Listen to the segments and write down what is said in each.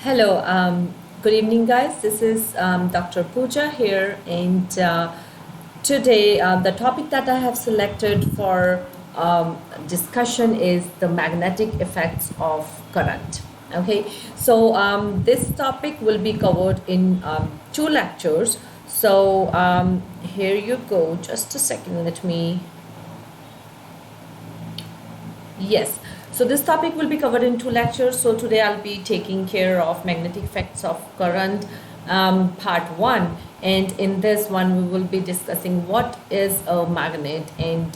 Hello, good evening, guys. This is Dr. Pooja here, and today the topic that I have selected for discussion is the magnetic effects of current. Okay, so this topic will be covered in two lectures. So here you go. Just a second, let me. Yes. So this topic will be covered in two lectures. So today I'll be taking care of magnetic effects of current, part one. And in this one, we will be discussing what is a magnet and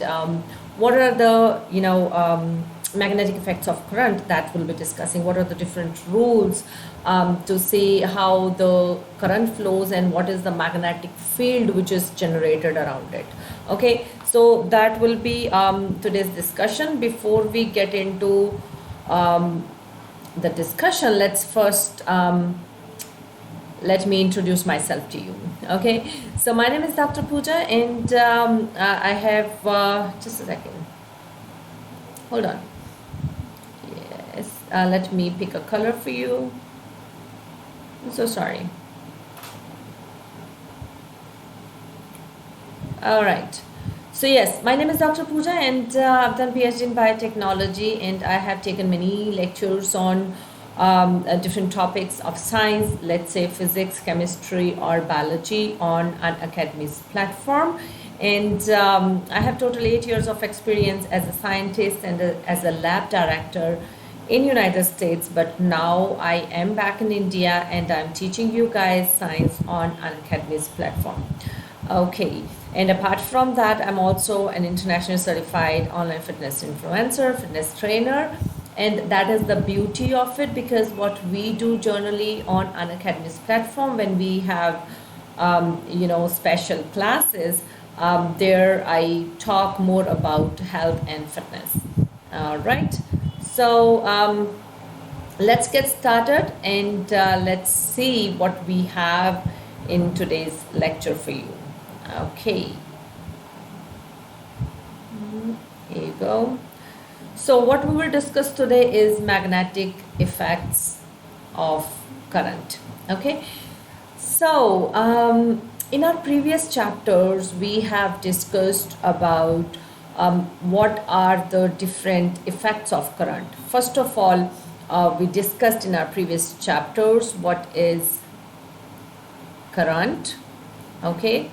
what are the, magnetic effects of current that we'll be discussing. What are the different rules to see how the current flows and what is the magnetic field which is generated around it. Okay, so that will be today's discussion. Before we get into the discussion, let's first let me introduce myself to you. Okay, so my name is Dr. Pooja, and I have just a second. Hold on. Yes, let me pick a color for you. I'm so sorry. All right. So yes, my name is Dr. Pooja, and I've done PhD in biotechnology, and I have taken many lectures on different topics of science, let's say physics, chemistry, or biology on an academy's platform. And I have total 8 years of experience as a scientist and as a lab director in United States, but now I am back in India and I'm teaching you guys science on an academy's platform. Okay, and apart from that, I'm also an internationally certified online fitness influencer, fitness trainer, and that is the beauty of it, because what we do generally on an academy's platform when we have special classes, there I talk more about health and fitness. All right, so let's get started and let's see what we have in today's lecture for you. Okay, here you go. So what we will discuss today is magnetic effects of current. Okay, so in our previous chapters we have discussed about what are the different effects of current. First of all, we discussed in our previous chapters what is current. Okay,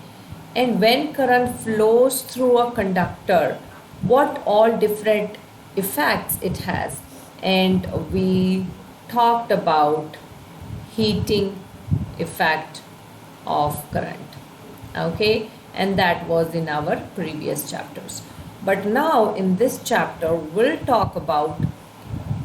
and when current flows through a conductor, what all different effects it has. And we talked about heating effect of current. Okay, and that was in our previous chapters. But now in this chapter, we'll talk about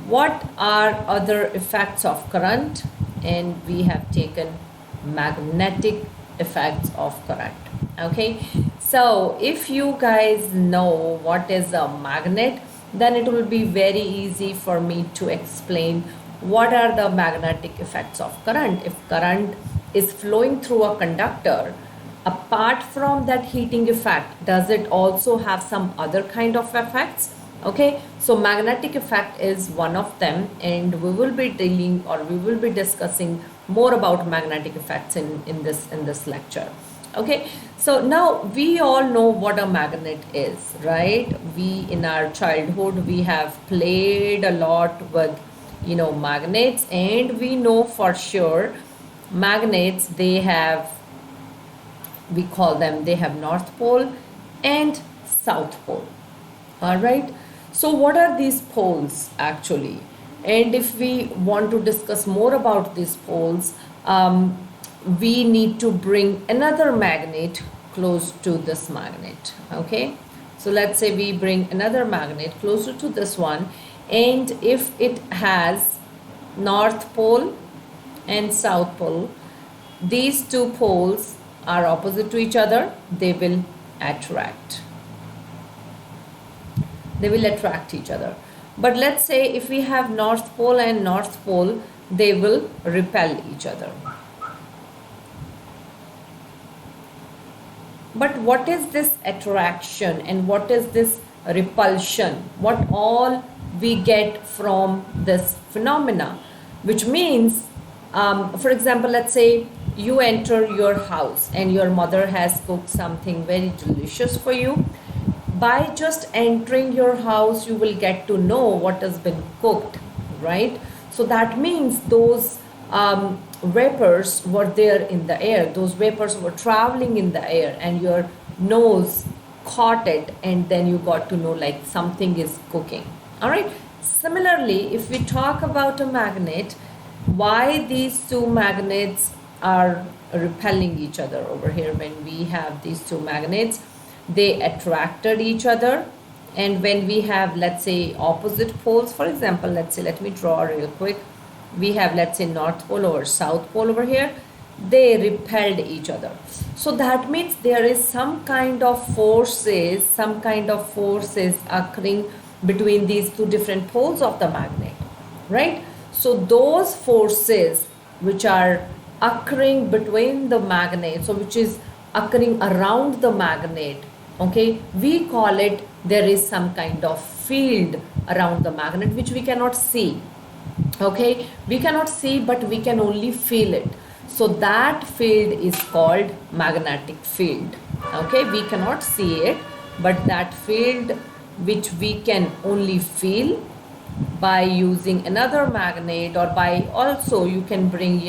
what are other effects of current, and we have taken magnetic effects of current. Okay, so if you guys know what is a magnet, then it will be very easy for me to explain what are the magnetic effects of current. If current is flowing through a conductor, apart from that heating effect, does it also have some other kind of effects? Okay, so magnetic effect is one of them, and we will be dealing, or we will be discussing more about magnetic effects in this lecture. Okay, so now we all know what a magnet is, right? We in our childhood we have played a lot with magnets, and we know for sure magnets, they have, we call them, they have north pole and south pole. All right, so what are these poles actually? And if we want to discuss more about these poles, we need to bring another magnet close to this magnet. Okay, so let's say we bring another magnet closer to this one, and if it has north pole and south pole, these two poles are opposite to each other, they will attract each other. But let's say if we have north pole and north pole, they will repel each other. But what is this attraction and what is this repulsion? What all we get from this phenomena? Which means For example, let's say you enter your house and your mother has cooked something very delicious for you. By just entering your house, you will get to know what has been cooked, right? So that means those vapors were there in the air, those vapors were traveling in the air, and your nose caught it, and then you got to know like something is cooking. All right. Similarly, if we talk about a magnet, why these two magnets are repelling each other over here, when we have these two magnets, they attracted each other. And when we have, let's say, opposite poles, for example, let's say, let me draw real quick, we have, let's say, north pole or south pole over here, they repelled each other. So that means there is some kind of forces occurring between these two different poles of the magnet, right? So those forces which are occurring between the magnet, so which is occurring around the magnet, okay, we call it, there is some kind of field around the magnet which we cannot see. Okay, we cannot see, but we can only feel it. So that field is called magnetic field. Okay, we cannot see it, but that field which we can only feel by using another magnet, or by, also you can bring,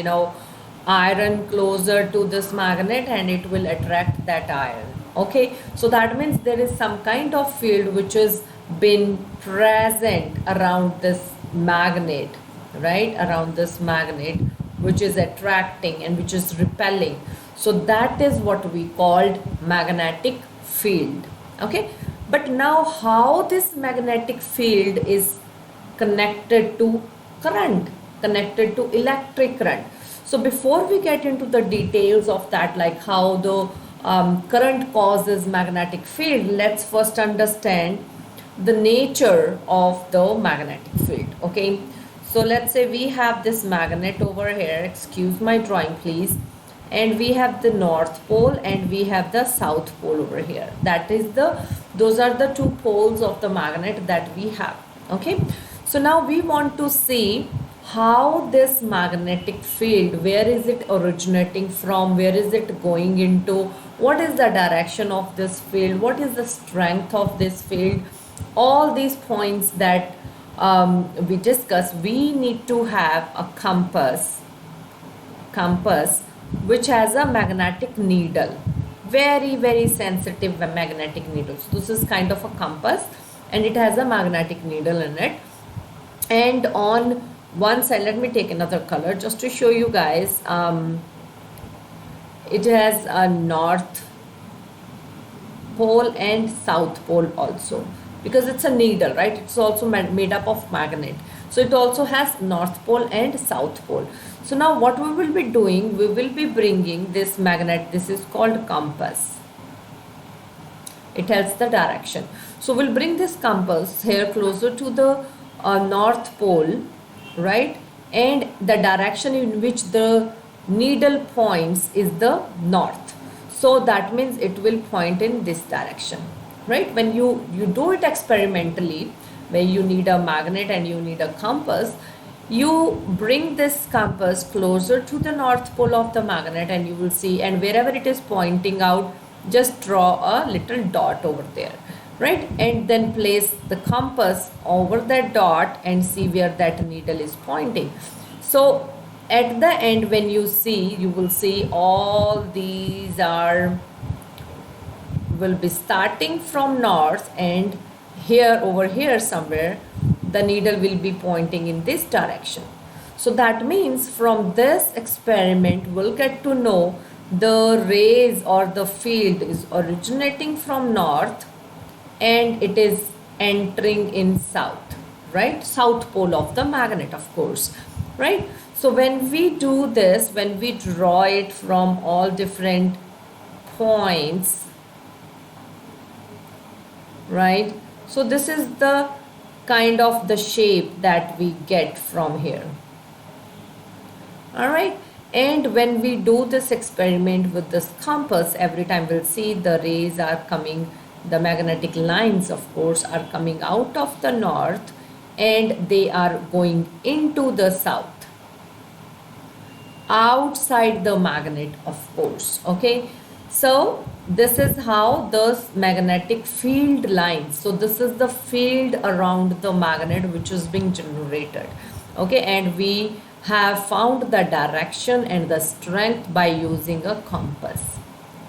iron closer to this magnet and it will attract that iron. Okay, so that means there is some kind of field which has been present around this magnet, right, around this magnet, which is attracting and which is repelling. So that is what we called magnetic field. Okay, but now how this magnetic field is connected to current, connected to electric current. So before we get into the details of that, like how the current causes magnetic field, let's first understand the nature of the magnetic field. Okay, so let's say we have this magnet over here, excuse my drawing please, and we have the north pole and we have the south pole over here. That is those are the two poles of the magnet that we have. Okay, so now we want to see how this magnetic field, where is it originating from, where is it going into, what is the direction of this field, what is the strength of this field. All these points that we discuss, we need to have a compass which has a magnetic needle, very sensitive magnetic needle. So this is kind of a compass and it has a magnetic needle in it. And on one side, let me take another color just to show you guys. It has a north pole and south pole also, because it's a needle, right? It's also made up of magnet, so it also has north pole and south pole. So now what we will be doing, we will be bringing this magnet, this is called compass, it tells the direction. So we'll bring this compass here closer to the north pole, right? And the direction in which the needle points is the north, so that means it will point in this direction, right? When you do it experimentally, where you need a magnet and you need a compass, you bring this compass closer to the north pole of the magnet and you will see, and wherever it is pointing out, just draw a little dot over there, right? And then place the compass over that dot and see where that needle is pointing. So at the end, when you see, you will see all these will be starting from north, and here, over here somewhere, the needle will be pointing in this direction. So that means from this experiment, we'll get to know the rays or the field is originating from north and it is entering in south, right? South pole of the magnet, of course, right? So when we do this, when we draw it from all different points, right? So this is the kind of the shape that we get from here. All right. And when we do this experiment with this compass, every time we'll see the rays are coming, the magnetic lines, of course, are coming out of the north and they are going into the south. outside the magnet, of course. Okay, so this is how the magnetic field lines, so this is the field around the magnet which is being generated. Okay, and we have found the direction and the strength by using a compass.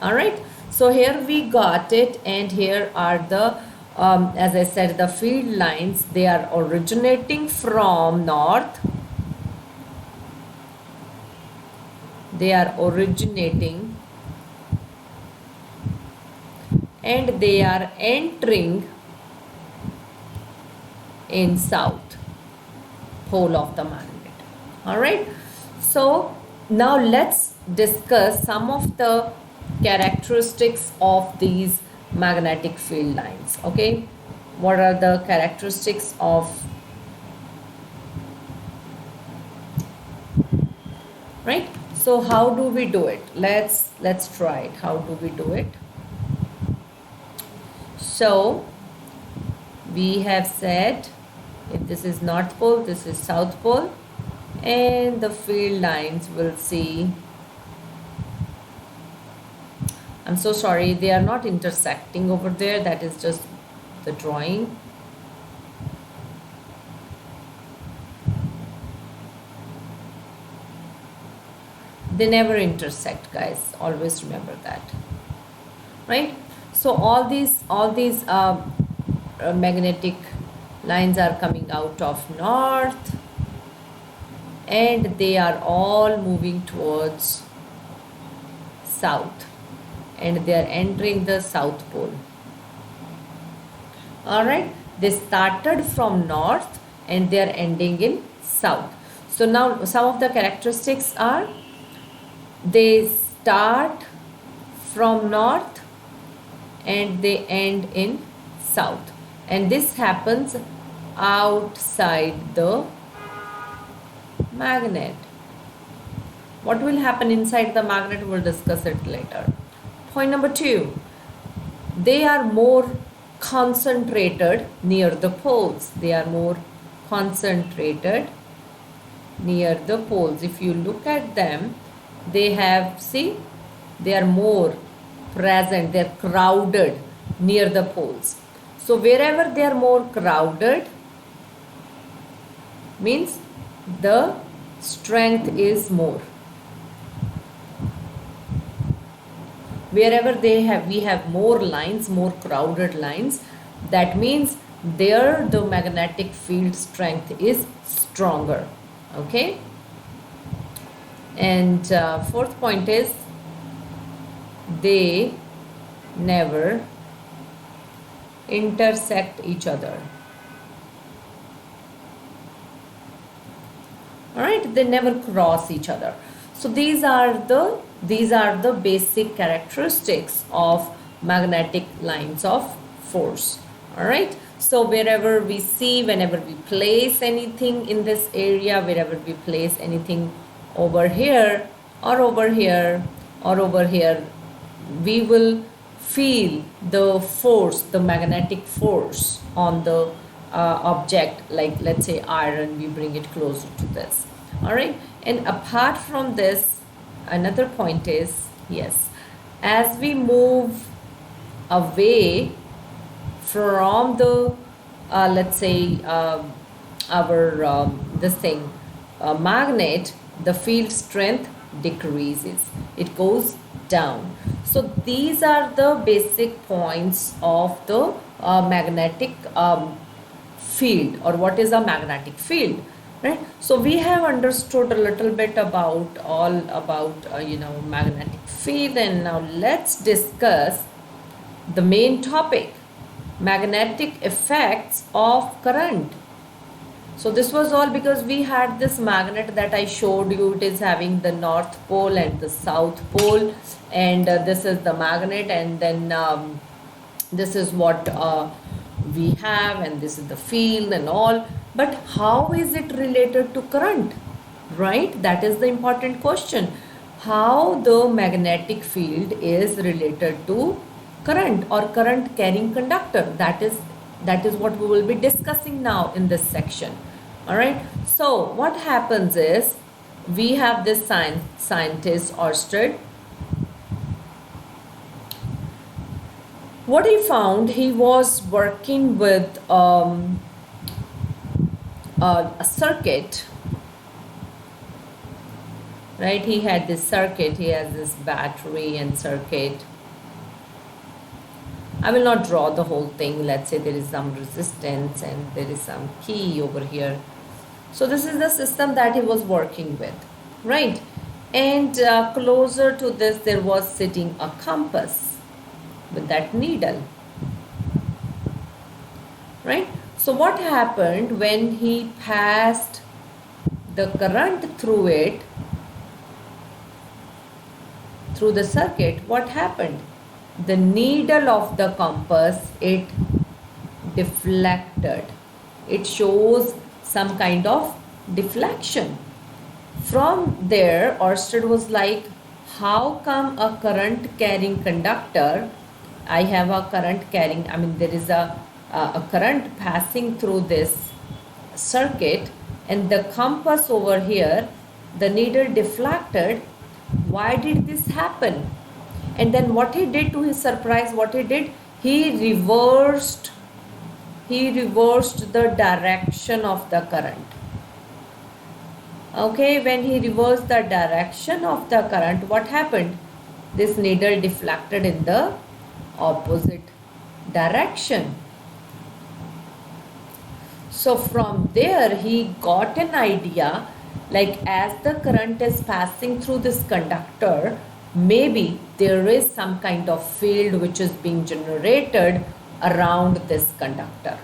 All right, so here we got it, and here are the as I said, the field lines, they are originating from north. They are originating and they are entering in south pole of the magnet. All right, so now let's discuss some of the characteristics of these magnetic field lines. Okay, what are the characteristics of, right? So how do we do it? Let's try it. How do we do it? So we have said, if this is north pole, this is south pole, and the field lines will see, I'm so sorry, they are not intersecting over there, that is just the drawing. They never intersect, guys, always remember that, right? So all these magnetic lines are coming out of north, and they are all moving towards south, and they are entering the south pole. All right, they started from north and they are ending in south. So now some of the characteristics are, they start from north and they end in south, and this happens outside the magnet. What will happen inside the magnet, we'll discuss it later. Point number 2, they are more concentrated near the poles. They are more concentrated near the poles. If you look at them, they have, see, they are more present, they are crowded near the poles. So wherever they are more crowded means the strength is more. Wherever we have more lines, more crowded lines, that means there the magnetic field strength is stronger. Okay, and fourth point is, they never intersect each other. All right, they never cross each other. So these are the basic characteristics of magnetic lines of force. All right, so wherever we see, whenever we place anything in this area, wherever we place anything over here or over here or over here, we will feel the force, the magnetic force on the object. Like let's say iron, we bring it closer to this. All right, and apart from this, another point is, yes, as we move away from the let's say our this thing magnet, the field strength decreases, it goes down. So these are the basic points of the magnetic field, or what is a magnetic field, right? So we have understood a little bit about magnetic field, and now let's discuss the main topic, magnetic effects of current. So this was all because we had this magnet that I showed you. It is having the north pole and the south pole, and this is the magnet, and then this is what we have, and this is the field and all. But how is it related to current, right? That is the important question. How the magnetic field is related to current or current carrying conductor. That is what we will be discussing now in this section. All right, so what happens is, we have this scientist Oersted. What he found, he was working with a circuit, right? He had this circuit, he has this battery and circuit. I will not draw the whole thing. Let's say there is some resistance and there is some key over here. So this is the system that he was working with, right? And closer to this, there was sitting a compass with that needle, right? So what happened when he passed the current through it, through the circuit, what happened? The needle of the compass, it deflected. It shows some kind of deflection. From there, Oersted was like, how come a current carrying conductor, I have a current carrying, I mean, there is a current passing through this circuit, and the compass over here, the needle deflected. Why did this happen? And then what he did, to his surprise, what he did, he reversed the direction of the current. Okay, when he reversed the direction of the current, what happened? This needle deflected in the opposite direction. So from there, he got an idea, like as the current is passing through this conductor, maybe there is some kind of field which is being generated around this conductor.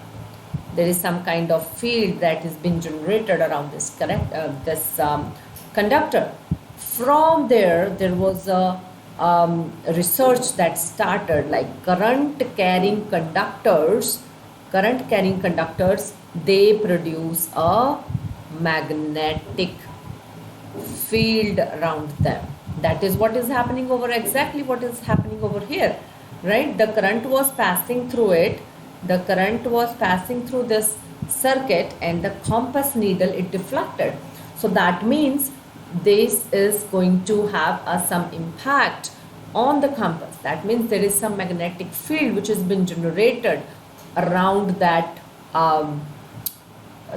There is some kind of field that is being generated around this conductor. From there, there was a research that started, like current carrying conductors, they produce a magnetic field around them. That is what is happening over, exactly what is happening over here, right? The current was passing through it, the current was passing through this circuit, and the compass needle, it deflected. So that means this is going to have some impact on the compass. That means there is some magnetic field which has been generated around that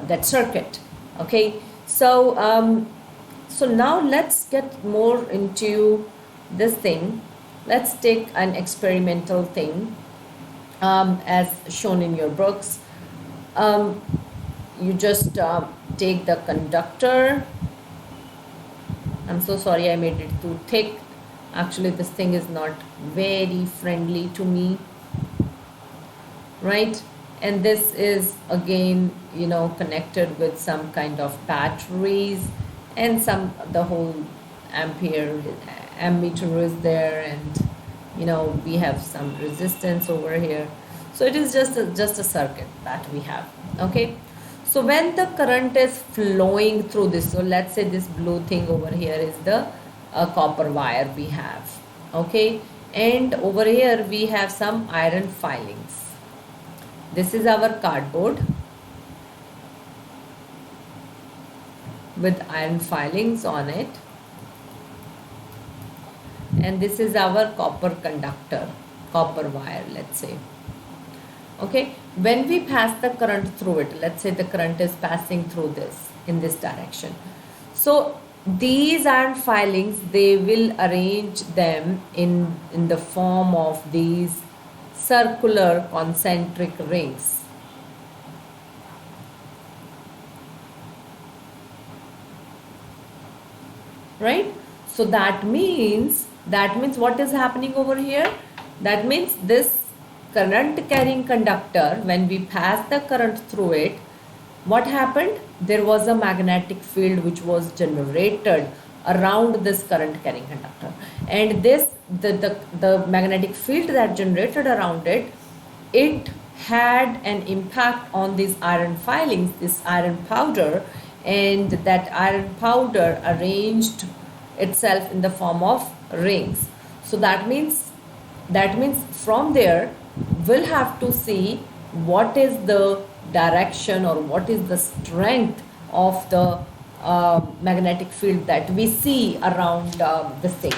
that circuit. Okay, so so now let's get more into this thing. Let's take an experimental thing, as shown in your books. You just take the conductor. I'm so sorry I made it too thick. Actually, this thing is not very friendly to me, right? And this is again, you know, connected with some kind of batteries, and the whole ammeter is there, and you know, we have some resistance over here. So it is just a circuit that we have. Okay, so when the current is flowing through this, so let's say this blue thing over here is the copper wire we have. Okay, and over here we have some iron filings. This is our cardboard with iron filings on it, and this is our copper conductor, copper wire, let's say. Okay, when we pass the current through it, let's say the current is passing through this in this direction. So these iron filings, they will arrange them in the form of these circular concentric rings. Right? So that means what is happening over here? That means this current carrying conductor, when we pass the current through it, what happened? There was a magnetic field which was generated around this current carrying conductor, and this the magnetic field that generated around it, it had an impact on these iron filings, this iron powder, and that iron powder arranged itself in the form of rings. So that means from there we'll have to see what is the direction or what is the strength of the magnetic field that we see around this thing,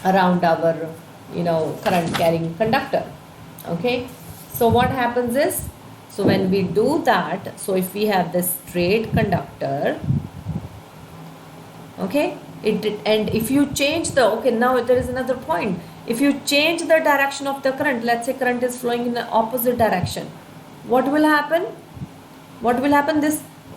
around our current carrying conductor. Okay, so what happens is, so when we do that, so if we have this straight conductor, okay, and if you change the, okay, now there is another point. If you change the direction of the current, let's say current is flowing in the opposite direction, what will happen?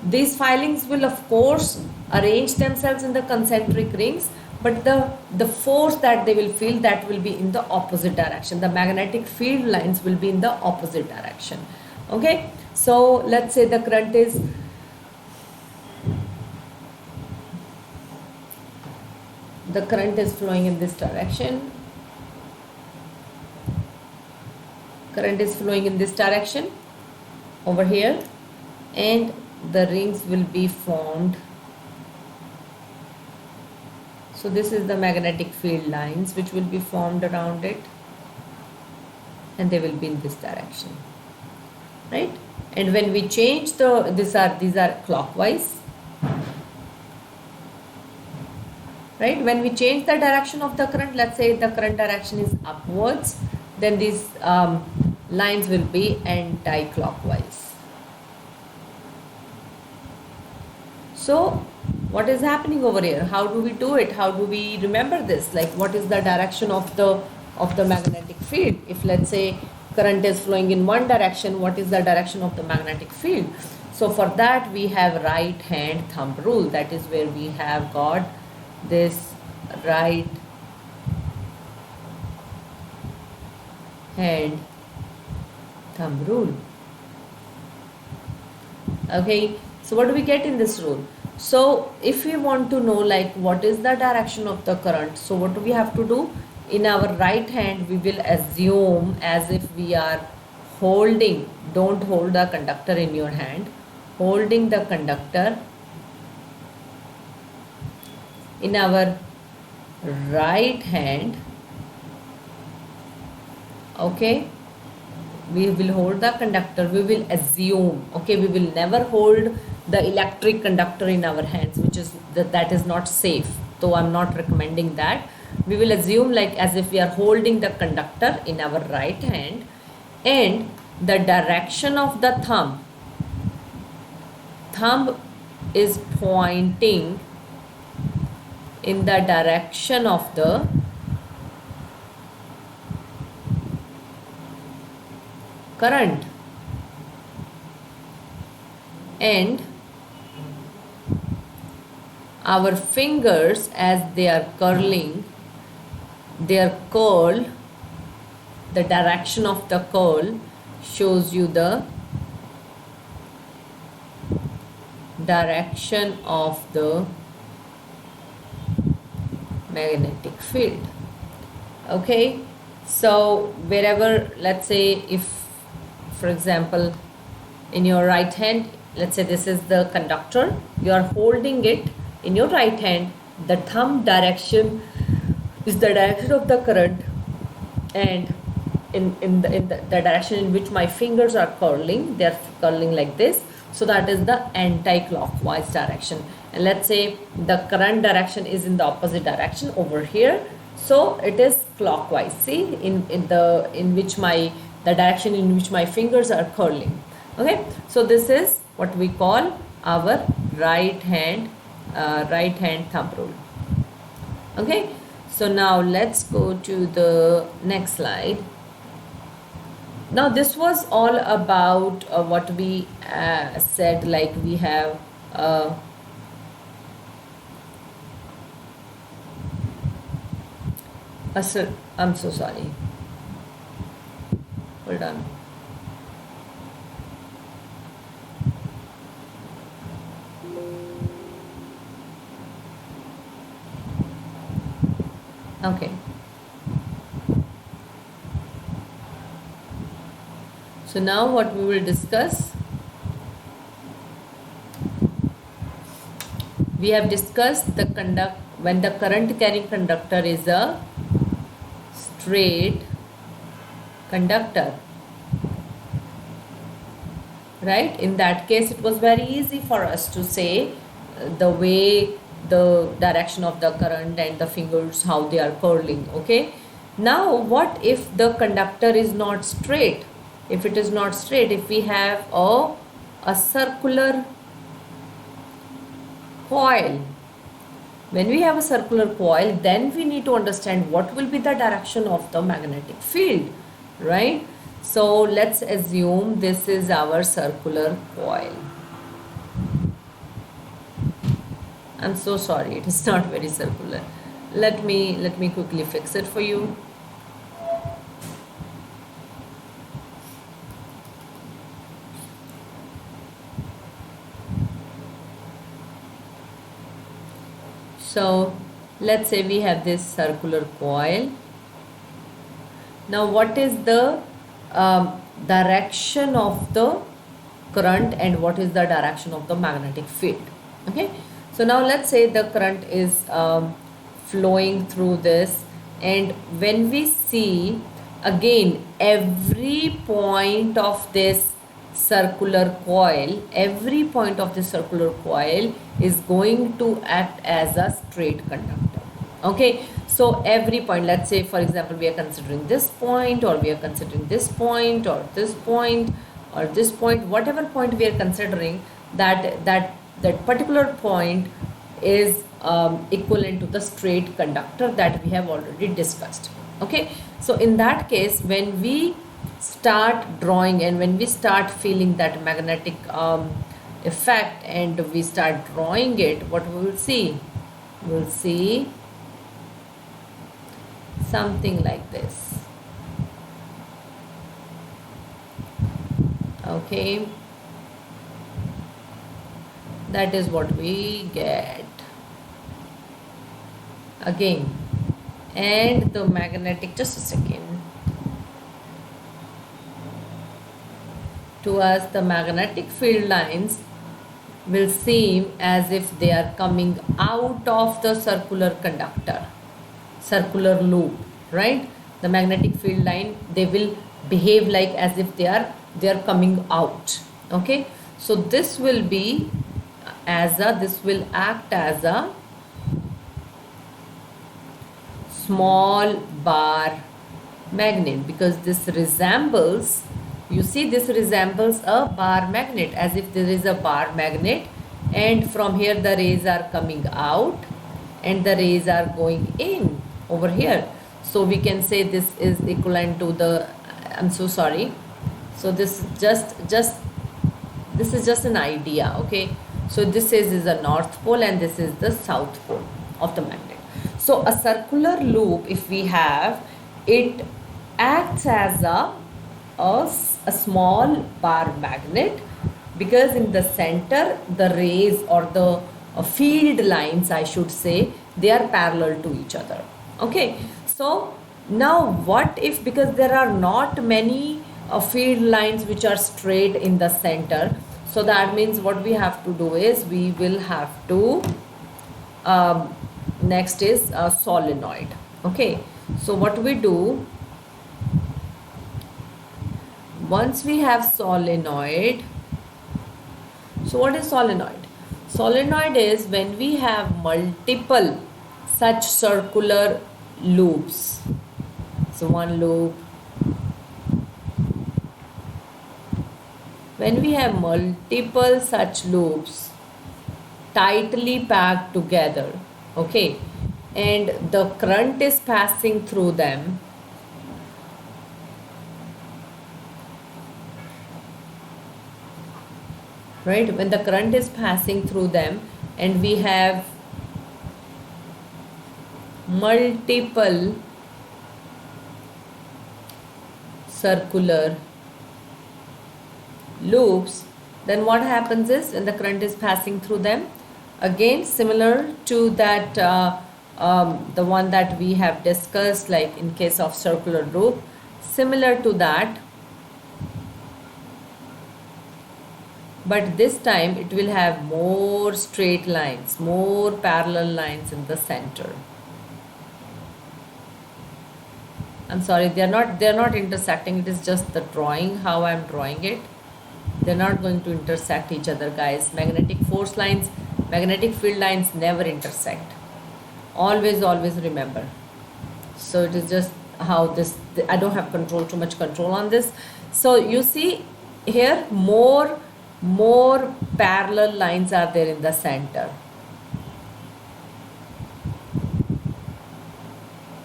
These filings will of course arrange themselves in the concentric rings, but the force that they will feel, that will be in the opposite direction. The magnetic field lines will be in the opposite direction. Okay, so let's say the current is flowing in this direction. Current is flowing in this direction over here, and the rings will be formed. So this is the magnetic field lines which will be formed around it, and they will be in this direction, right? And when we change these are clockwise, right? When we change the direction of the current, let's say the current direction is upwards, then these lines will be anti-clockwise. So what is happening over here? How do we do it? How do we remember this? Like, what is the direction of the magnetic field? If let's say current is flowing in one direction, what is the direction of the magnetic field? So for that we have right hand thumb rule. That is where we have got this right hand thumb rule. Okay, so what do we get in this rule? So if we want to know like what is the direction of the current, so what do we have to do? In our right hand we will assume as if we are holding, don't hold the conductor in your hand, holding the conductor in our right hand. Okay, we will hold the conductor, we will assume, okay, we will never hold the electric conductor in our hands, which is that is not safe, so I'm not recommending that. We will assume like as if we are holding the conductor in our right hand, and the direction of the thumb is pointing in the direction of the current, and our fingers, as they are curling, their curl, the direction of the curl shows you the direction of the magnetic field. Okay, so wherever, let's say if for example in your right hand, let's say this is the conductor, you are holding it in your right hand, the thumb direction is the direction of the current, and in the direction in which my fingers are curling, they are curling like this, so that is the anti-clockwise direction. And let's say the current direction is in the opposite direction over here, so it is clockwise. See, in which the direction in which my fingers are curling. Okay, so this is what we call our right hand thumb rule. Okay, so now let's go to the next slide. Now this was all about what we said, like we have I'm so sorry, hold on. Okay, so now what we will discuss, we have discussed when the current carrying conductor is a straight conductor, right? In that case it was very easy for us to say the way, the direction of the current and the fingers how they are curling. Okay, now what if the conductor is not straight? If it is not straight, if we have a circular coil, when we have a circular coil, then we need to understand what will be the direction of the magnetic field, right? So let's assume this is our circular coil. I'm so sorry, it is not very circular. Let me quickly fix it for you. So let's say we have this circular coil. Now what is the direction of the current and what is the direction of the magnetic field? Okay, so now let's say the current is flowing through this, and when we see, again, every point of this circular coil, every point of the circular coil is going to act as a straight conductor. Okay, so every point, let's say for example we are considering this point, or we are considering this point, or this point, or this point, whatever point we are considering, that particular point is equivalent to the straight conductor that we have already discussed. Okay, so in that case, when we start drawing and when we start feeling that magnetic effect and we start drawing it, what we will see? We will see something like this. Okay, that is what we get again. And the magnetic, just a second, to us the magnetic field lines will seem as if they are coming out of the circular conductor, circular loop, right? The magnetic field line, they will behave like as if they are coming out. Okay, so this will be this will act as a small bar magnet, because this resembles, you see, this resembles a bar magnet, as if there is a bar magnet, and from here the rays are coming out and the rays are going in over here. So we can say this is equivalent to the, I'm so sorry, so this just this is just an idea. Okay, so this is a north pole and this is the south pole of the magnet. So a circular loop, if we have, it acts as a small bar magnet, because in the center the rays, or the field lines I should say, they are parallel to each other. Okay, so now what if, because there are not many field lines which are straight in the center, so that means what we have to do is we will have to next is a solenoid. Okay, so what we do, once we have solenoid, so what is solenoid? Solenoid is when we have multiple such circular loops. So one loop, when we have multiple such loops tightly packed together, okay, and the current is passing through them, right? When the current is passing through them and we have multiple circular loops, then what happens is, when the current is passing through them, again similar to that the one that we have discussed, like in case of circular loop, similar to that, but this time it will have more straight lines, more parallel lines in the center. I'm sorry, they're not intersecting, it is just the drawing, how I'm drawing it. They're not going to intersect each other, guys. Magnetic force lines, Magnetic field lines never intersect. Always remember. So it is just how this, I don't have too much control on this. So you see here, more parallel lines are there in the center,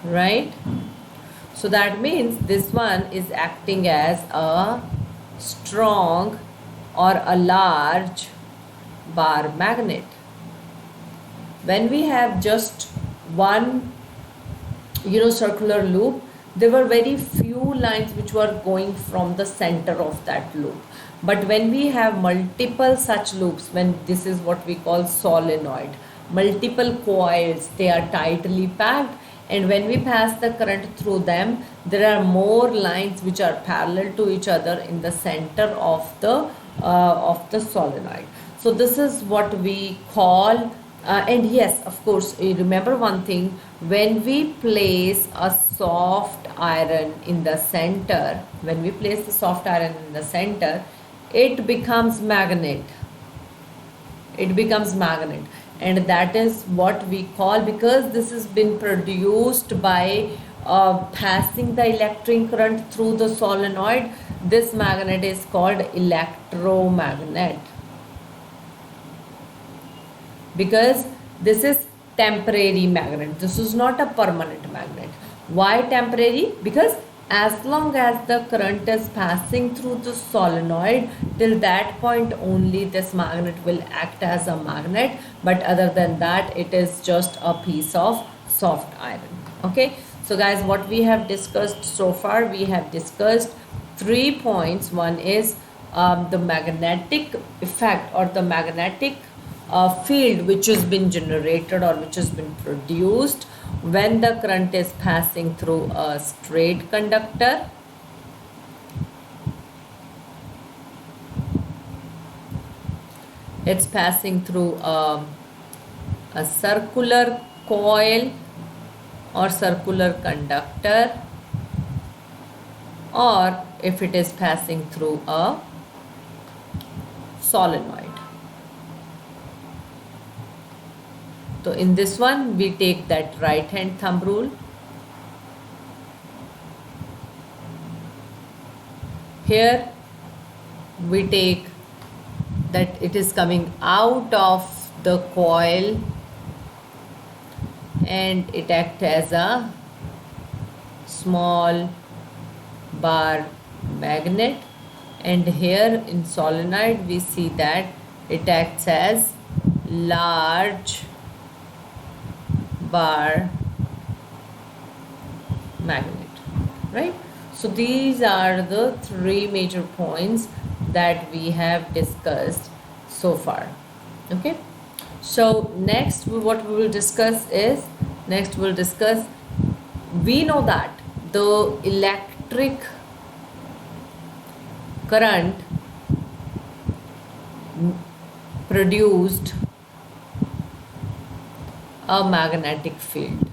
right? So that means this one is acting as a strong or a large bar magnet. When we have just one circular loop, there were very few lines which were going from the center of that loop. But when we have multiple such loops, when this is what we call solenoid, multiple coils, they are tightly packed, and when we pass the current through them, there are more lines which are parallel to each other in the center of the solenoid. So this is what we call, and yes, of course, you remember one thing: when we place a soft iron in the center, when we place the soft iron in the center, it becomes magnet. It becomes magnet, and that is what we call, because this has been produced by passing the electric current through the solenoid. This magnet is called electromagnet, because this is temporary magnet. This is not a permanent magnet. Why temporary? Because as long as the current is passing through the solenoid, till that point only this magnet will act as a magnet, but other than that it is just a piece of soft iron. Okay, so guys, what we have discussed so far, we have discussed 3 points. One is the magnetic effect, or the magnetic field which has been generated or which has been produced when the current is passing through a straight conductor. It's passing through a circular coil or circular conductor, or if it is passing through a solenoid. So in this one, we take that right hand thumb rule. Here we take that it is coming out of the coil and it acts as a small bar magnet, and here in solenoid we see that it acts as large bar magnet, right? So these are the 3 major points that we have discussed so far. Okay, so next what we will discuss is, we know that the electric current produced a magnetic field.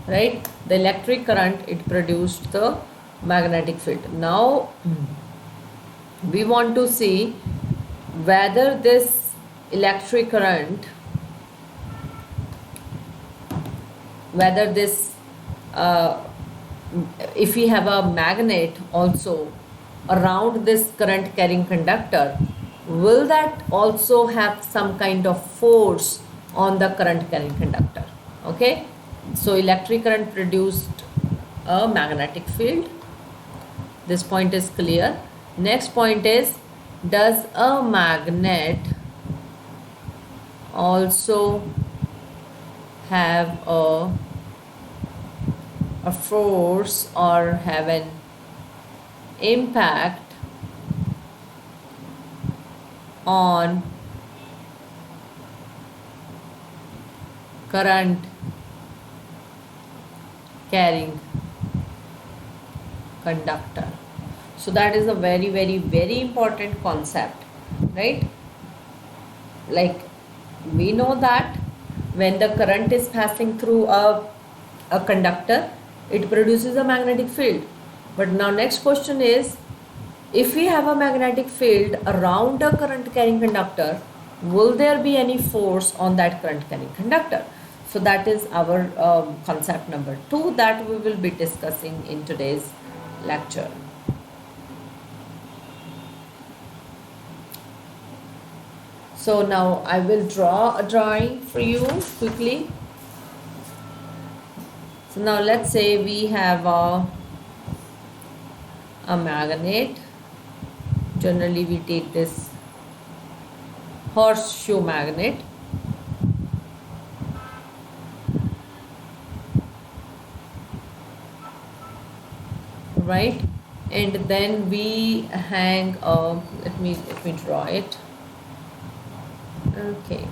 Right? The electric current, it produced the magnetic field. Now we want to see whether this electric current, whether this if we have a magnet also around this current carrying conductor, will that also have some kind of force on the current carrying conductor? Okay, so electric current produced a magnetic field. This point is clear. Next point is, does a magnet also have a force or have an impact on current carrying conductor? So that is a very important concept, right? Like, we know that when the current is passing through a conductor, it produces a magnetic field. But now next question is, if we have a magnetic field around a current carrying conductor, will there be any force on that current carrying conductor? So that is our concept number 2 that we will be discussing in today's lecture. So now I will draw a drawing for you quickly. So now let's say we have a magnet. Generally we take this horseshoe magnet. Right, and then we hang let me draw it. Okay,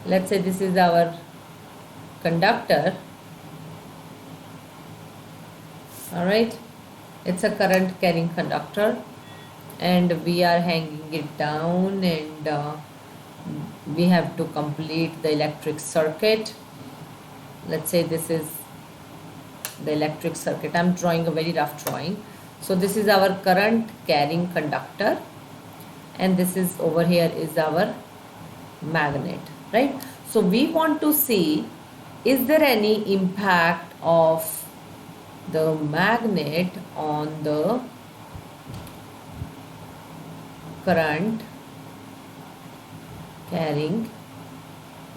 let's say this is our conductor. All right, it's a current carrying conductor, and we are hanging it down, and we have to complete the electric circuit. Let's say this is the electric circuit. I'm drawing a very rough drawing. So this is our current carrying conductor, and this is over here is our magnet, right? So we want to see, is there any impact of the magnet on the current carrying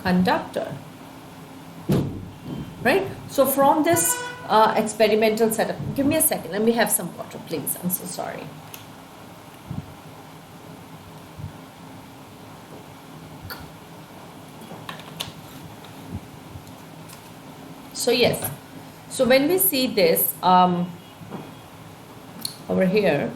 conductor, right? So from this experimental setup, give me a second, let me have some water please, I'm so sorry. So yes, so when we see this over here,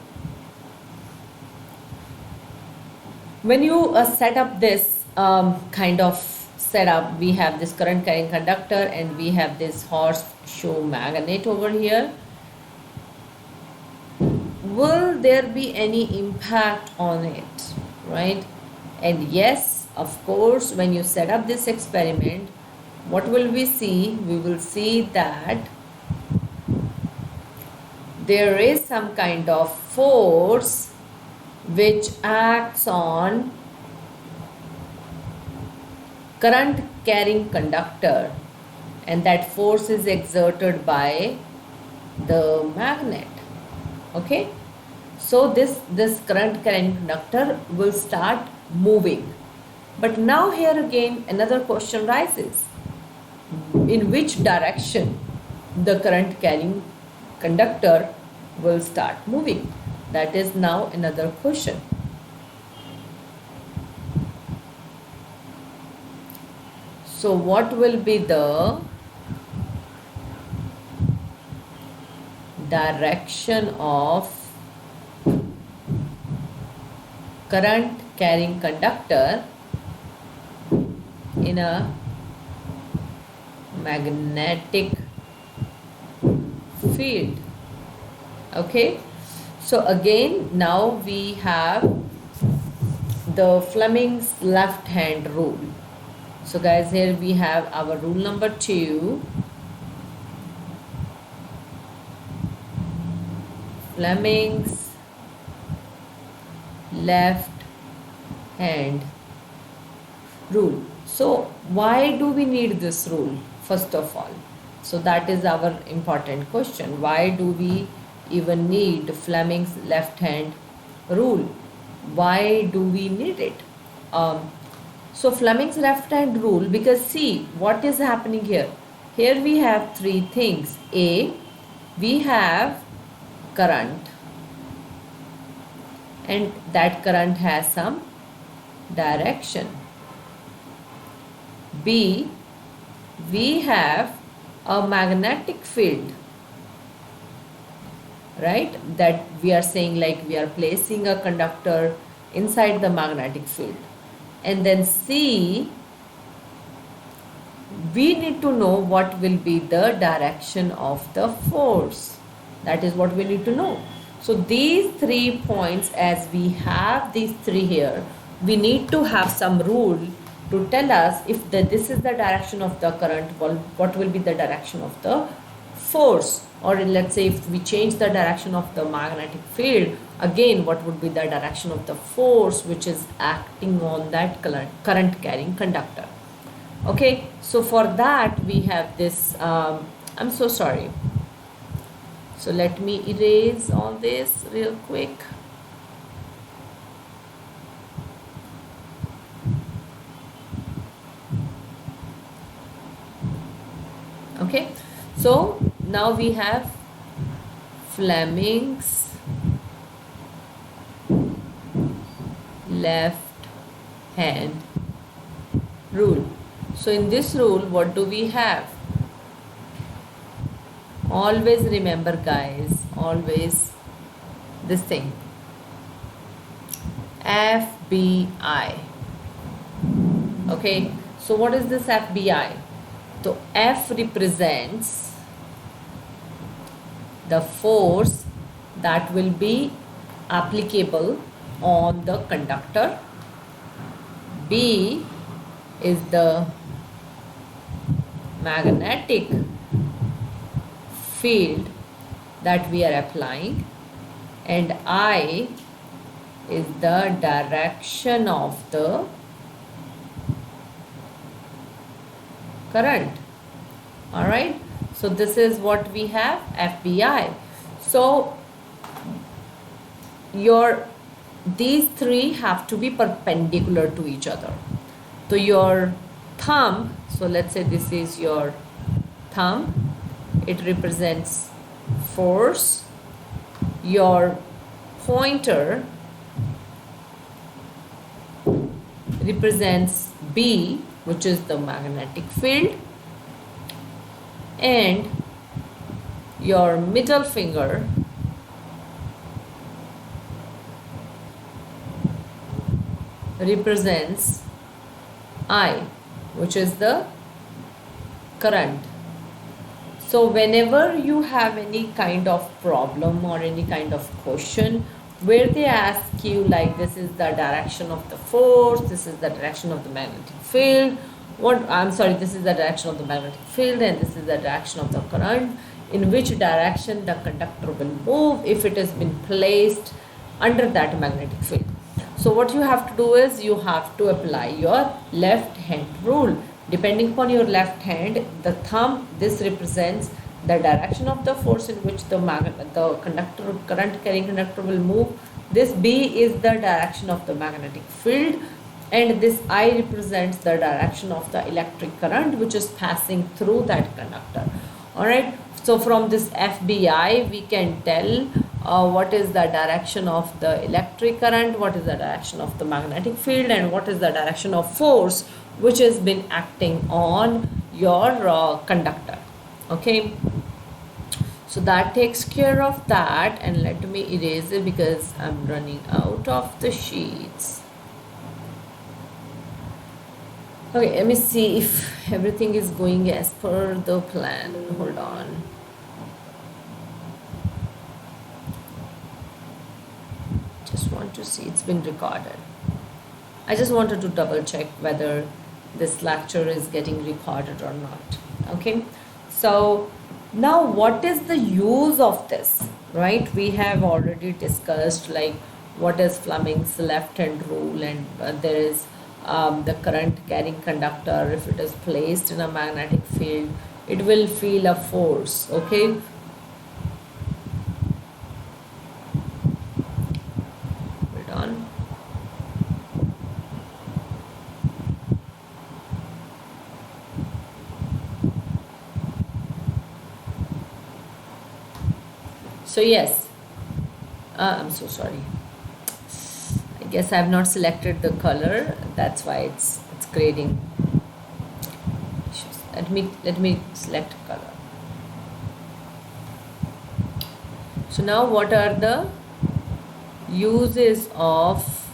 when you set up this kind of setup, we have this current carrying conductor and we have this horseshoe magnet over here. Will there be any impact on it, right? And yes, of course, when you set up this experiment, what will we see? We will see that there is some kind of force which acts on current carrying conductor, and that force is exerted by the magnet. Okay, so this current carrying conductor will start moving. But now here again another question rises: in which direction the current carrying conductor will start moving? That is now another question. So what will be the direction of current carrying conductor in a magnetic field? Okay, so again now we have the Fleming's left hand rule. So guys, here we have our rule number 2, Fleming's left hand rule. So why do we need this rule first of all? So that is our important question. Why do we even need Fleming's left hand rule? Why do we need it? So Fleming's left hand rule, because see what is happening here. Here we have three things. A, we have current, and that current has some direction. B, we have a magnetic field, right? That we are saying like we are placing a conductor inside the magnetic field. And then C, we need to know what will be the direction of the force. That is what we need to know. So these 3 points, as we have these 3 here, we need to have some rule to tell us if this is the direction of the current, what will be the direction of the force, or let's say if we change the direction of the magnetic field, again what would be the direction of the force which is acting on that current carrying conductor. Okay, so for that we have this, I'm so sorry, so let me erase all this real quick. Okay, so now we have Fleming's left hand rule. So in this rule, what do we have? Always remember guys, always this thing, FBI. Okay, so what is this FBI? So F represents the force that will be applicable on the conductor. B is the magnetic field that we are applying, and I is the direction of the current. All right, so this is what we have, FBI. So these three have to be perpendicular to each other. So your thumb, so let's say this is your thumb, it represents force. Your pointer represents B, which is the magnetic field, and your middle finger represents I, which is the current. So whenever you have any kind of problem or any kind of question where they ask you like, this is the direction of the force, this is the direction of the magnetic field, this is the direction of the magnetic field and this is the direction of the current, in which direction the conductor will move if it has been placed under that magnetic field. So what you have to do is you have to apply your left hand rule. Depending upon your left hand, the thumb, this represents the direction of the force in which the current carrying conductor will move. This B is the direction of the magnetic field, and this I represents the direction of the electric current which is passing through that conductor. All right, so from this FBI we can tell what is the direction of the electric current, what is the direction of the magnetic field, and what is the direction of force which has been acting on your conductor. Okay, so that takes care of that, and let me erase it because I'm running out of the sheets. Okay, let me see if everything is going as per the plan. Hold on. Just want to see it's been recorded. I just wanted to double check whether this lecture is getting recorded or not. Okay, so now what is the use of this, right? We have already discussed like what is Fleming's left hand rule, and there is the current carrying conductor, if it is placed in a magnetic field, it will feel a force. Okay, hold on. So yes, I'm so sorry. I guess I have not selected the color. That's why it's creating issues. Let me select color. So now what are the uses of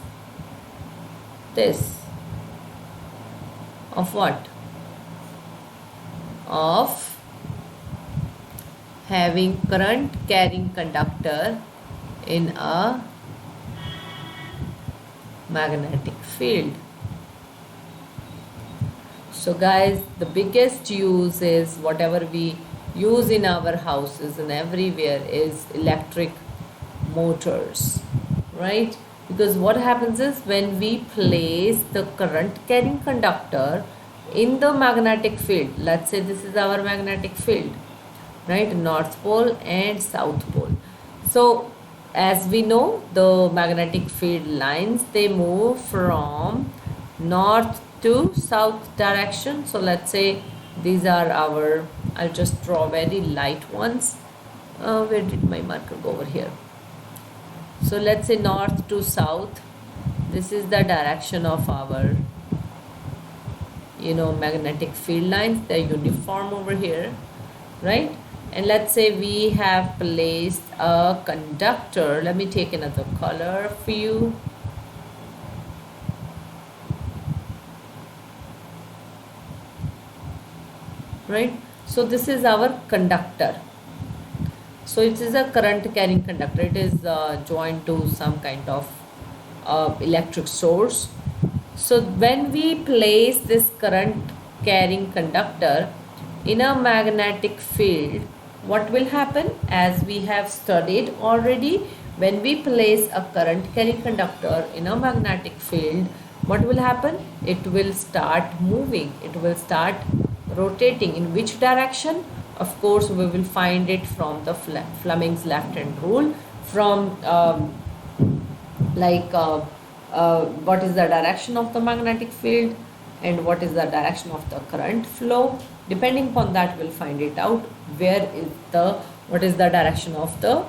this? Of what? Of having current carrying conductor in a magnetic field. So guys, the biggest use is whatever we use in our houses and everywhere is electric motors, right? Because what happens is when we place the current carrying conductor in the magnetic field, let's say this is our magnetic field, right? North pole and south pole. So as we know, the magnetic field lines, they move from north to south direction. So let's say these are our, I'll just draw very light ones. Where did my marker go? Over here. So let's say north to south, this is the direction of our, magnetic field lines. They're uniform over here, right? And let's say we have placed a conductor. Let me take another color for you. Right? So this is our conductor. So it is a current carrying conductor. It is joined to some kind of electric source. So when we place this current carrying conductor in a magnetic field, what will happen? As we have studied already, when we place a current carrying conductor in a magnetic field, what will happen? It will start moving. It will start rotating. In which direction? Of course, we will find it from the Fleming's left hand rule, from like what is the direction of the magnetic field and what is the direction of the current flow. Depending upon that, we'll find it out where is the, what is the direction of the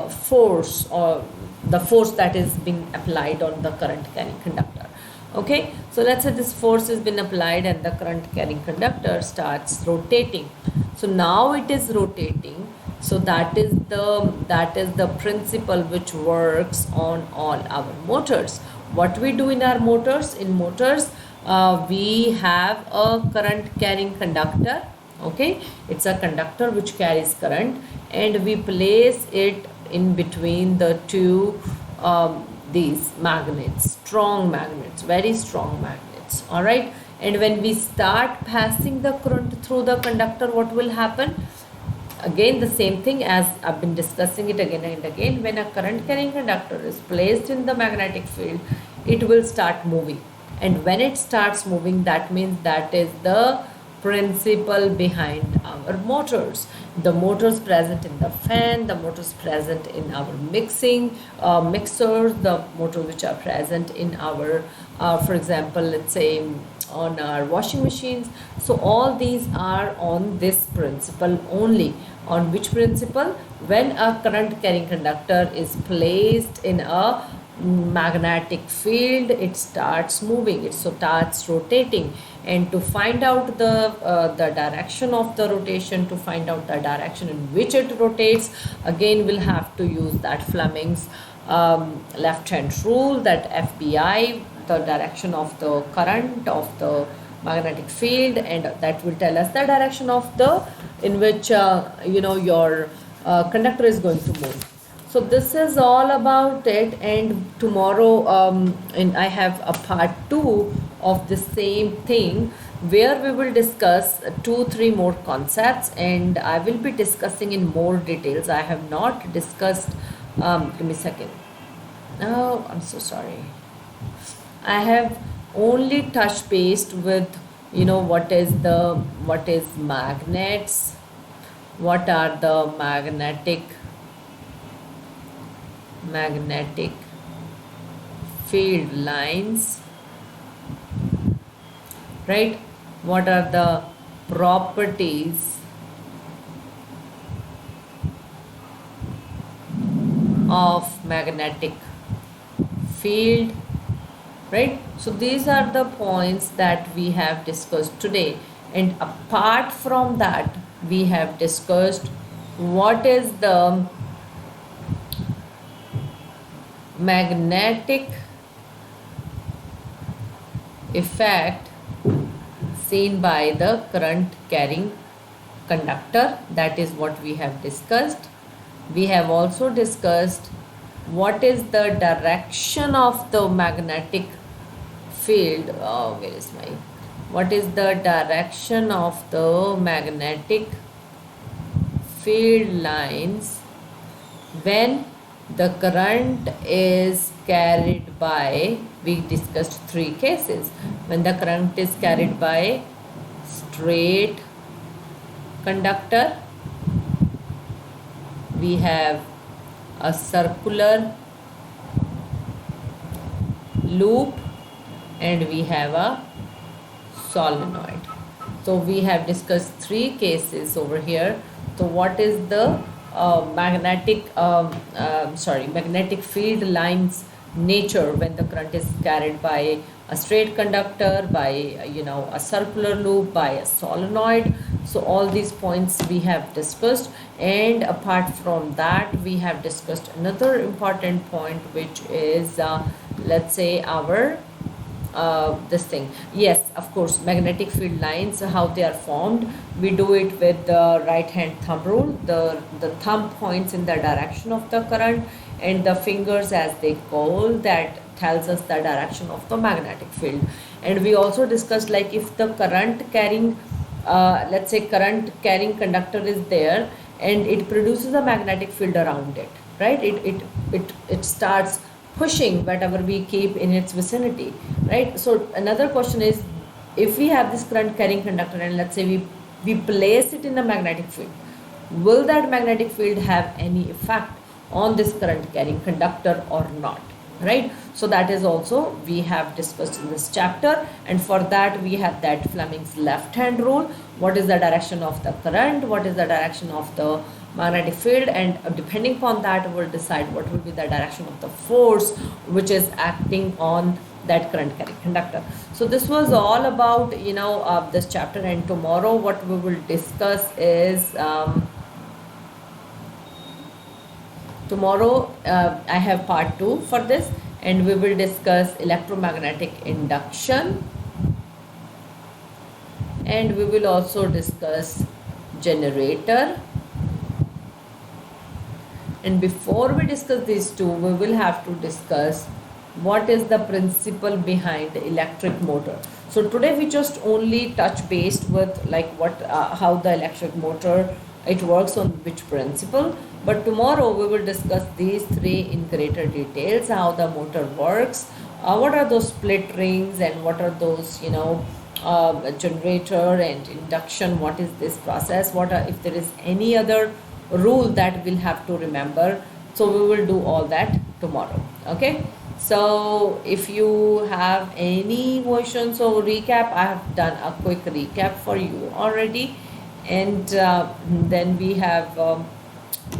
force, or the force that is being applied on the current carrying conductor. Okay, so let's say this force has been applied and the current carrying conductor starts rotating. So now it is rotating. So that is the principle which works on all our motors. What we do in our motors? In motors, we have a current carrying conductor. Okay, it's a conductor which carries current, and we place it in between the two these magnets, strong magnets, very strong magnets. All right, and when we start passing the current through the conductor, what will happen? Again, the same thing as I've been discussing it again and again. When a current carrying conductor is placed in the magnetic field, it will start moving. And when it starts moving, that means that is the principle behind our motors. The motors present in the fan, the motors present in our mixers, the motors which are present in our, for example, let's say on our washing machines. So all these are on this principle only. On which principle? When a current carrying conductor is placed in a magnetic field, it starts moving, it starts rotating. And to find out the direction of the rotation, to find out the direction in which it rotates, again we'll have to use that Fleming's left hand rule, that FBI, the direction of the current of the magnetic field, and that will tell us the direction of the in which your conductor is going to move. So this is all about it, and tomorrow and I have a part 2 of the same thing, where we will discuss 2-3 more concepts, and I will be discussing in more details. I have not discussed, give me a second. Oh, I'm so sorry. I have only touched base with what is magnets, what are the magnetic field lines, right? What are the properties of magnetic field, right? So these are the points that we have discussed today, and apart from that, we have discussed what is the magnetic effect seen by the current carrying conductor. That is what we have discussed. We have also discussed what is the direction of the magnetic field. What is the direction of the magnetic field lines when the current is carried by, we discussed three cases. When the current is carried by straight conductor, we have a circular loop, and we have a solenoid. So we have discussed three cases over here. So what is the magnetic field lines nature when the current is carried by a straight conductor, by a circular loop, by a solenoid? So all these points we have discussed, and apart from that we have discussed another important point, which is let's say our this thing. Yes, of course, magnetic field lines, how they are formed. We do it with the right hand thumb rule. The thumb points in the direction of the current, and the fingers, as they call, that tells us the direction of the magnetic field. And we also discussed, like, if the current carrying let's say current carrying conductor is there, and it produces a magnetic field around it, right? It starts pushing whatever we keep in its vicinity, right? So another question is, if we have this current carrying conductor, and let's say we place it in a magnetic field, will that magnetic field have any effect on this current carrying conductor or not, right? So that is also we have discussed in this chapter. And for that we have that Fleming's left hand rule. What is the direction of the current, what is the direction of the magnetic field, and depending upon that we'll decide what will be the direction of the force which is acting on that current carrying conductor. So this was all about this chapter. And tomorrow what we will discuss is tomorrow I have part 2 for this, and we will discuss electromagnetic induction, and we will also discuss generator. And before we discuss these two, we will have to discuss what is the principle behind electric motor. So today we just only touch based with like what how the electric motor it works, on which principle. But tomorrow we will discuss these three in greater details: how the motor works, what are those split rings, and what are those generator and induction, what is this process, what are, if there is any other rule that we'll have to remember. So we will do all that tomorrow. Okay, so if you have any questions or recap, I have done a quick recap for you already. And then we have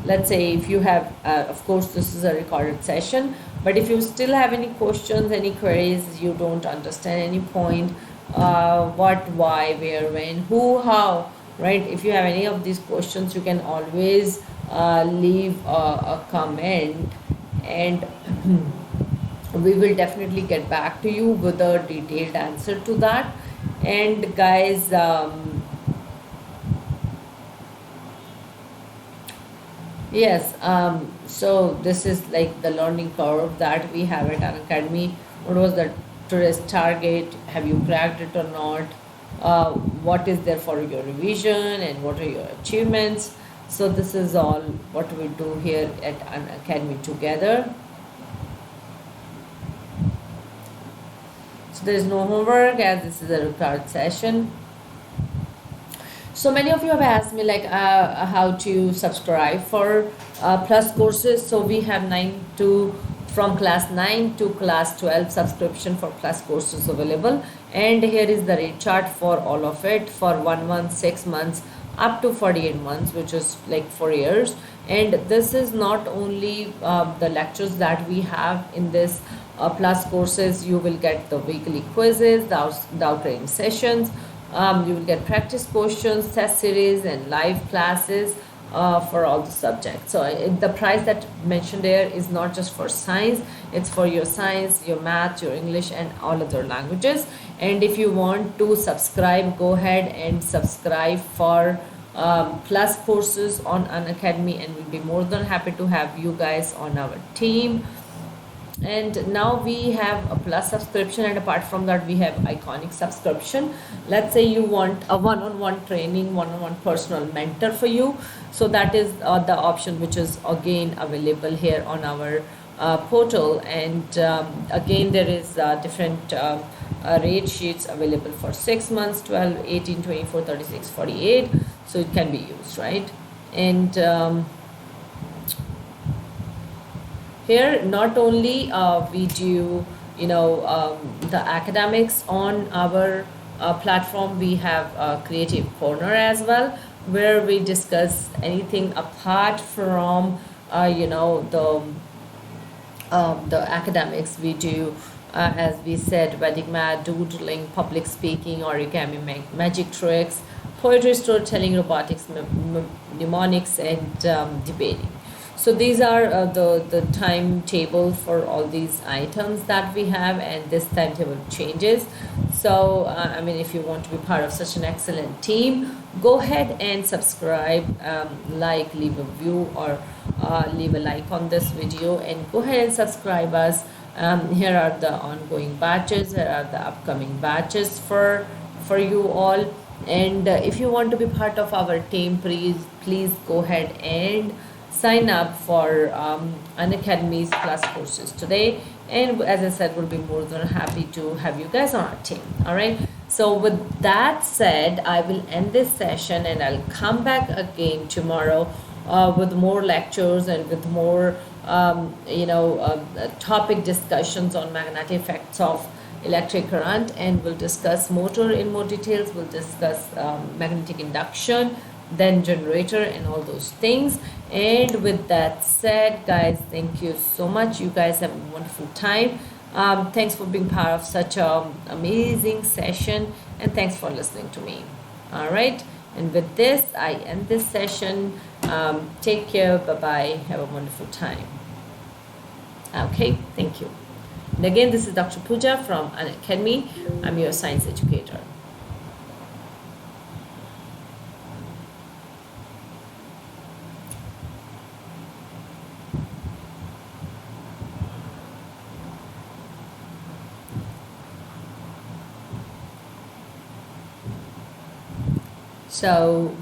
let's say, if you have of course this is a recorded session, but if you still have any questions, any queries, you don't understand any point, what, why, where, when, who, how, right? If you have any of these questions, you can always leave a comment, and we will definitely get back to you with a detailed answer to that. And guys, yes, so this is like the learning curve that we have at Unacademy. What was the today's target? Have you cracked it or not? What is there for your revision, and what are your achievements? So this is all what we do here at Unacademy together. So there is no homework, as this is a recorded session. So many of you have asked me like how to subscribe for plus courses. So we have from class 9 to class 12 subscription for plus courses available, and here is the rate chart for all of it, for 1 month, 6 months, up to 48 months, which is like 4 years. And this is not only the lectures that we have in this plus courses. You will get the weekly quizzes, the outline sessions, you will get practice questions, test series, and live classes for all the subjects. So the price that mentioned there is not just for science, it's for your science, your math, your English, and all other languages. And if you want to subscribe, go ahead and subscribe for plus courses on Unacademy, and we'll be more than happy to have you guys on our team. And now we have a plus subscription, and apart from that we have iconic subscription. Let's say you want a one-on-one training, one-on-one personal mentor for you, so that is the option which is again available here on our portal. And again there is different rate sheets available for 6 months, 12, 18, 24, 36, 48, so it can be used, right? And here not only we do the academics on our platform, we have a creative corner as well, where we discuss anything apart from the academics. We do, as we said, Vedic math, doodling, public speaking, origami, magic tricks, poetry, storytelling, robotics, mnemonics, and debating. So these are the timetable for all these items that we have, and this timetable changes. So I mean, if you want to be part of such an excellent team, go ahead and subscribe, like, leave a view, or leave a like on this video, and go ahead and subscribe us. Here are the ongoing batches. Here are the upcoming batches for you all. And if you want to be part of our team, please go ahead and sign up for an Academy's Plus courses today. And as I said, we'll be more than happy to have you guys on our team. All right. So with that said, I will end this session, and I'll come back again tomorrow with more lectures and with more topic discussions on magnetic effects of electric current, and we'll discuss motor in more details. We'll discuss magnetic induction, then generator, and all those things. And with that said, guys, thank you so much. You guys have a wonderful time. Thanks for being part of such an amazing session, and thanks for listening to me. All right. And with this, I end this session. Take care. Bye bye. Have a wonderful time. Okay. Thank you. And again, this is Dr. Pooja from Unacademy. I'm your science educator. So